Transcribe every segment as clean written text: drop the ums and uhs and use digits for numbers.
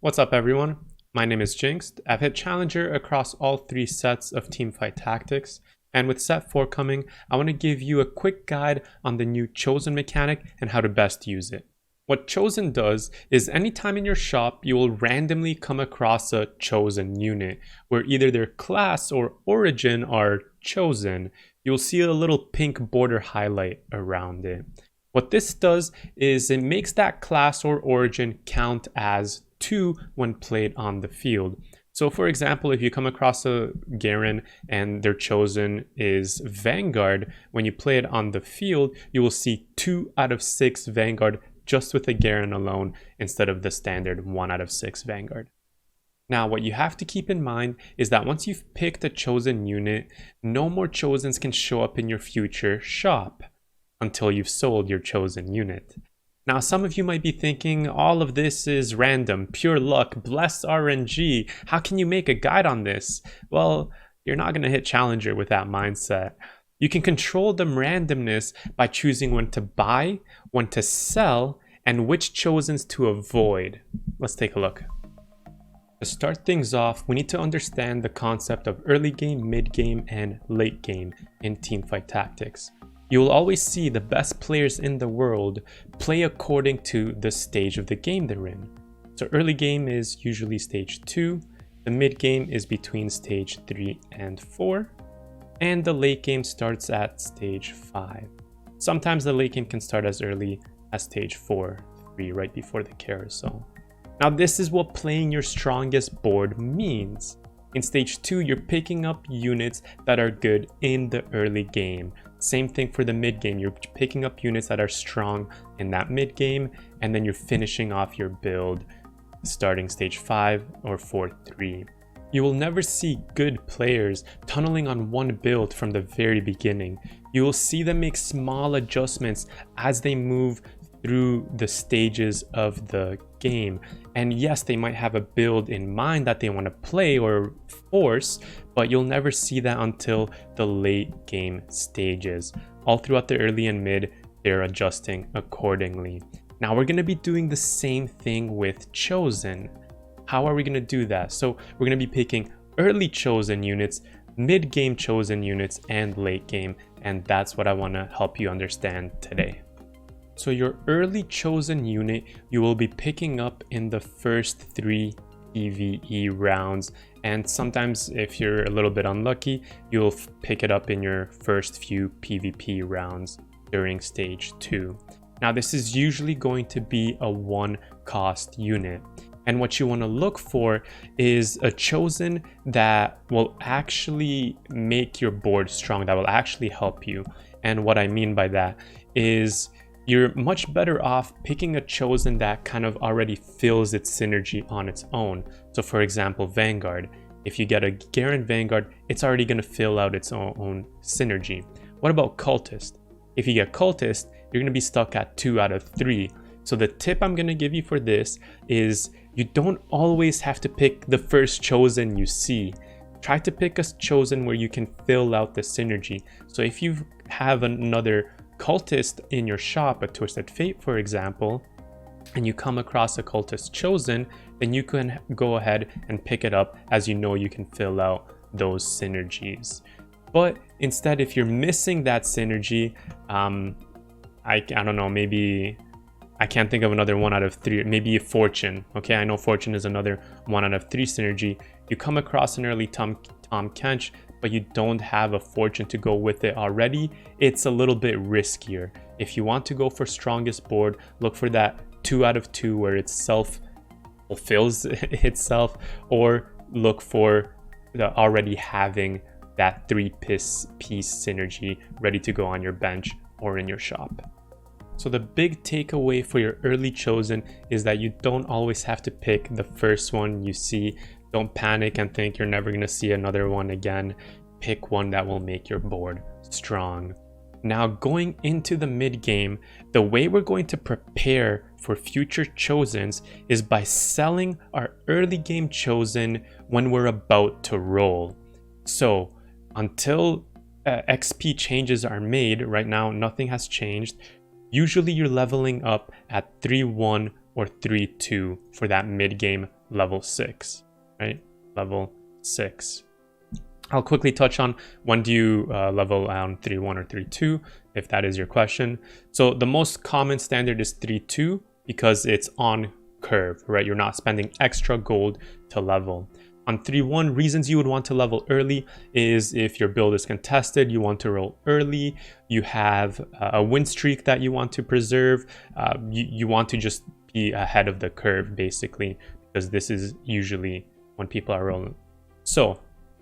What's up everyone? My name is Jinxed. I've hit Challenger across all 3 sets of Teamfight Tactics, and with set 4 coming, I want to give you a quick guide on the new Chosen mechanic and how to best use it. What Chosen does is anytime in your shop you will randomly come across a Chosen unit where either their class or origin are chosen. You'll see a little pink border highlight around it. What this does is it makes that class or origin count as 2 when played on the field. So for example, if you come across a Garen and their chosen is Vanguard, when you play it on the field, you will see 2 out of 6 Vanguard just with a Garen alone instead of the standard 1 out of 6 Vanguard. Now, what you have to keep in mind is that once you've picked a chosen unit, no more chosens can show up in your future shop until you've sold your chosen unit. Now, some of you might be thinking all of this is random, pure luck, blessed RNG. How can you make a guide on this? Well, you're not going to hit Challenger with that mindset. You can control the randomness by choosing when to buy, when to sell, and which chosens to avoid. Let's take a look. To start things off, we need to understand the concept of early game, mid game, and late game in Teamfight Tactics. You will always see the best players in the world play according to the stage of the game they're in. So early game is usually stage 2, the mid game is between stage 3 and 4, and the late game starts at stage 5. Sometimes the late game can start as early as stage 4, 3, right before the carousel. Now this is what playing your strongest board means. In stage 2, you're picking up units that are good in the early game. Same thing for the mid game. You're picking up units that are strong in that mid game, and then you're finishing off your build starting stage 5 or 4-3. You will never see good players tunneling on one build from the very beginning. You will see them make small adjustments as they move through the stages of the game. And yes, they might have a build in mind that they want to play or force, but you'll never see that until the late game stages. All throughout the early and mid, they're adjusting accordingly. Now we're going to be doing the same thing with Chosen. How are we going to do that? So we're going to be picking early Chosen units, mid game Chosen units, and late game. And that's what I want to help you understand today. So your early chosen unit you will be picking up in the first 3 PvE rounds, and sometimes if you're a little bit unlucky, you'll pick it up in your first few PvP rounds during stage 2. Now this is usually going to be a 1 cost unit, and what you want to look for is a chosen that will actually make your board strong, that will actually help you. And what I mean by that is you're much better off picking a chosen that kind of already fills its synergy on its own. So for example, Vanguard. If you get a Garen Vanguard, it's already going to fill out its own synergy. What about Cultist? If you get Cultist, you're going to be stuck at 2 out of 3. So the tip I'm going to give you for this is you don't always have to pick the first chosen you see. Try to pick a chosen where you can fill out the synergy. So if you have another Cultist in your shop, a Twisted Fate for example, and you come across a Cultist chosen, then you can go ahead and pick it up, as you know you can fill out those synergies. But instead, if you're missing that synergy, I don't know, maybe I can't think of another 1 out of 3, maybe a Fortune. Okay, I know Fortune is another 1 out of 3 synergy. You come across an early Tahm Kench, but you don't have a Fortune to go with it already, it's a little bit riskier. If you want to go for strongest board, look for that 2 out of 2 where it self-fulfills itself, or look for the already having that 3-piece synergy ready to go on your bench or in your shop. So the big takeaway for your early chosen is that you don't always have to pick the first one you see. Don't panic and think you're never going to see another one again. Pick one that will make your board strong. Now going into the mid game, the way we're going to prepare for future chosens is by selling our early game chosen when we're about to roll. So until XP changes are made, right now nothing has changed. Usually you're leveling up at 3-1 or 3-2 for that mid-game level 6, right? Level 6. I'll quickly touch on when do you level on 3-1 or 3-2, if that is your question. So the most common standard is 3-2 because it's on curve, right? You're not spending extra gold to level. On 3-1, reasons you would want to level early is if your build is contested, you want to roll early, you have a win streak that you want to preserve, you want to just be ahead of the curve basically, because this is usually when people are rolling. So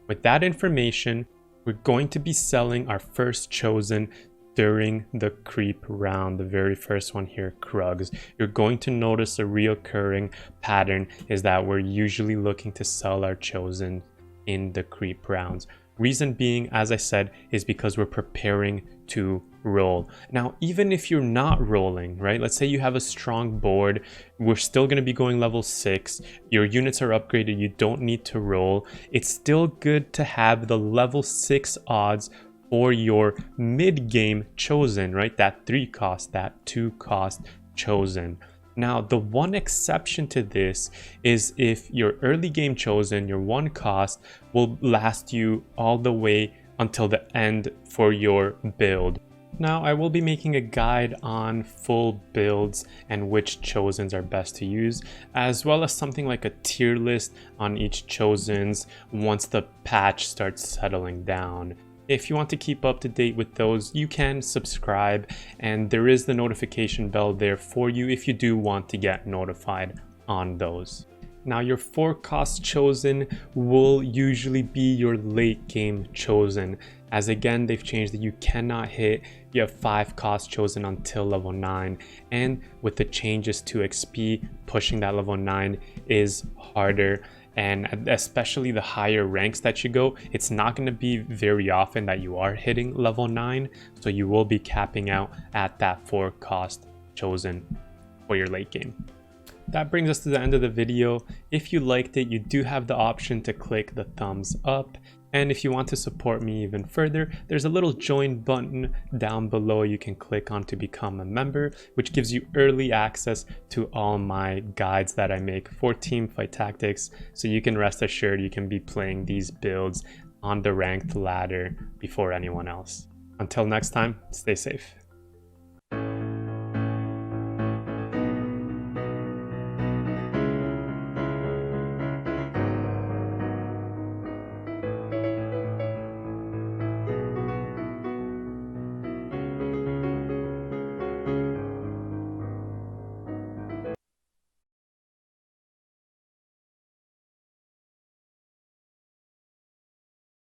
with that information, we're going to be selling our first chosen during the creep round, the very first one here, Krugs. You're going to notice a reoccurring pattern is that we're usually looking to sell our chosen in the creep rounds. Reason being, as I said, is because we're preparing to roll. Now, even if you're not rolling, right? Let's say you have a strong board, we're still going to be going level 6, your units are upgraded, you don't need to roll. It's still good to have the level 6 odds for your mid-game chosen, right? That 3 cost, that 2 cost chosen. Now, the one exception to this is if your early game chosen, your 1 cost, will last you all the way until the end for your build. Now, I will be making a guide on full builds and which chosens are best to use, as well as something like a tier list on each chosens once the patch starts settling down. If you want to keep up to date with those, you can subscribe, and there is the notification bell there for you if you do want to get notified on those. Now, your 4 cost chosen will usually be your late game chosen, as again they've changed that you cannot hit your 5 cost chosen until level 9, and with the changes to XP, pushing that level 9 is harder. And especially the higher ranks that you go, it's not going to be very often that you are hitting level 9, so you will be capping out at that 4 cost chosen for your late game. That brings us to the end of the video. If you liked it, you do have the option to click the thumbs up. And if you want to support me even further, there's a little join button down below you can click on to become a member, which gives you early access to all my guides that I make for Teamfight Tactics. So you can rest assured you can be playing these builds on the ranked ladder before anyone else. Until next time, stay safe.